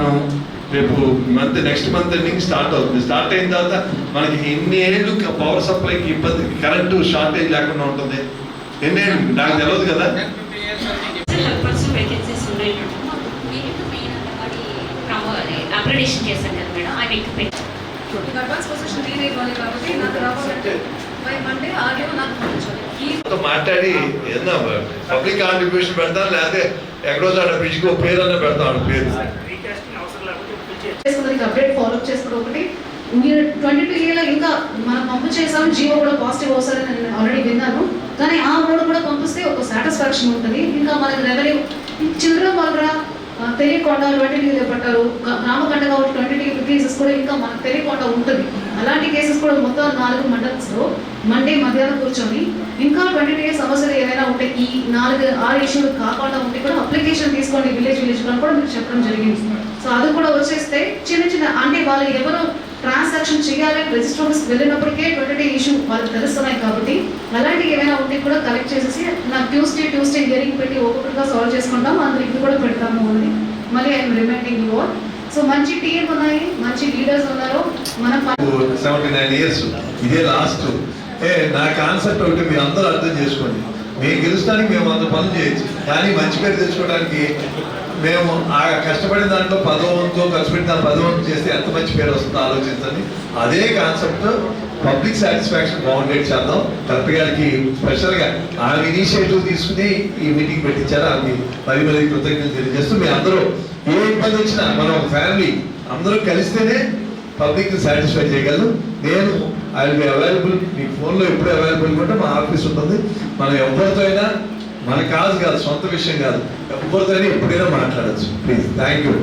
మనం రేపు next month ending start అవుతుంది. స్టార్ట్ అయిన తర్వాత మనకి ఎన్ని ఏళ్ళు పవర్ సప్లైకి ఇబ్బంది, కరెంటు షార్టేజ్ లేకుండా ఉంటుంది. ఎన్ని ఏళ్ళు నాకు తెలియదు కదా. మాట్లాడి ఏదన్నా పబ్లిక్ కాంట్రిబ్యూషన్ పెడతాను, లేకపోతే ఎక్కడో బ్రిడ్జ్కి ఒక పేరు అన్న పెడతాను. పేరు అప్డేట్ ఫాలో అప్ చేసుకోవడం ఒకటి. 22 ఏళ్ళ ఇంకా మనం పంపు చేసాం, జియో కూడా పాజిటివ్ వస్తారని నేను ఆల్రెడీ విన్నాను. కానీ ఆ మూడు కూడా పంపిస్తే ఒక సాటిస్ఫాక్షన్ ఉంటుంది. ఇంకా మనకి రెవెన్యూ చిల్డ్రన్ వల్ల తెలియకుండా 20 పట్టారు, గ్రామకండ కాబట్టి 20 కేసెస్ కూడా ఇంకా మనకు తెలియకుండా ఉంటుంది. అలాంటి కేసెస్ కూడా మొత్తం 4 మండల్స్లో మండే మధ్యాహ్నం కూర్చొని ఇంకా 20 సమస్యలు ఏదైనా ఉంటే ఈ 4-6 ఇష్యూలు కాకుండా ఉంటే కూడా అప్లికేషన్ తీసుకోండి విలేజ్ కూడా మీకు చెప్పడం జరిగింది. సో అది కూడా వచ్చేస్తే చిన్న చిన్న అంటే వాళ్ళు ఎవరు ట్రాన్సాక్షన్ చేయాలి రిజిస్టర్ ఆఫీస్కి వెళ్ళినప్పటికే 20 ఇష్యూ వాళ్ళకి తెలుస్తున్నాయి. కాబట్టి అలాంటివి ఏమైనా ఉంటే కూడా కలెక్ట్ చేసేసి నాకు ట్యూస్డే హియరింగ్ పెట్టి ఒక్కొక్కటిగా సాల్వ్ చేసుకుంటాం. అందులో ఇది కూడా పెడతాము అని మళ్ళీ I'm reminding you all. So మంచి టీం ఉన్నాయి, మంచి లీడర్స్ ఉన్నారు. మనం 79 years ఇదే లాస్ట్. నా కాన్సెప్ట్ ఒకటి మీరు అందరూ అర్థం చేసుకోండి. మేము గెలుస్తానికి మేము అంత పనులు చేయొచ్చు, కానీ మంచి పేరు తెచ్చుకోవడానికి మేము ఆ కష్టపడిన దాంట్లో 10వ వంతు ఖర్చు పెట్టిన 10వ వంతు చేస్తే ఎంత మంచి పేరు వస్తుందో ఆలోచించండి. అదే కాన్సెప్ట్ పబ్లిక్ సాటిస్ఫాక్షన్ బాగుండేది చేద్దాం. కలెక్టర్ గారికి స్పెషల్గా ఆమె ఇనిషియేటివ్ తీసుకుని ఈ మీటింగ్ పెట్టించారు. ఆమె మరీ కృతజ్ఞతలు తెలియజేస్తూ మీ అందరూ ఏ ఇబ్బంది వచ్చినా మనం ఫ్యామిలీ అందరూ కలిస్తేనే పబ్లిక్ని సాటిస్ఫై చేయగలరు. నేను ఐ విల్ బి అవైలబుల్. మీ ఫోన్లో ఎప్పుడు అవైలబుల్ ఉంటే మా ఆఫీస్ ఉంటుంది. మనం ఎవరితో అయినా మన కాదు సొంత విషయం కాదు, ఎవరితో అయినా ఎప్పుడైనా మాట్లాడచ్చు. Please, thank you.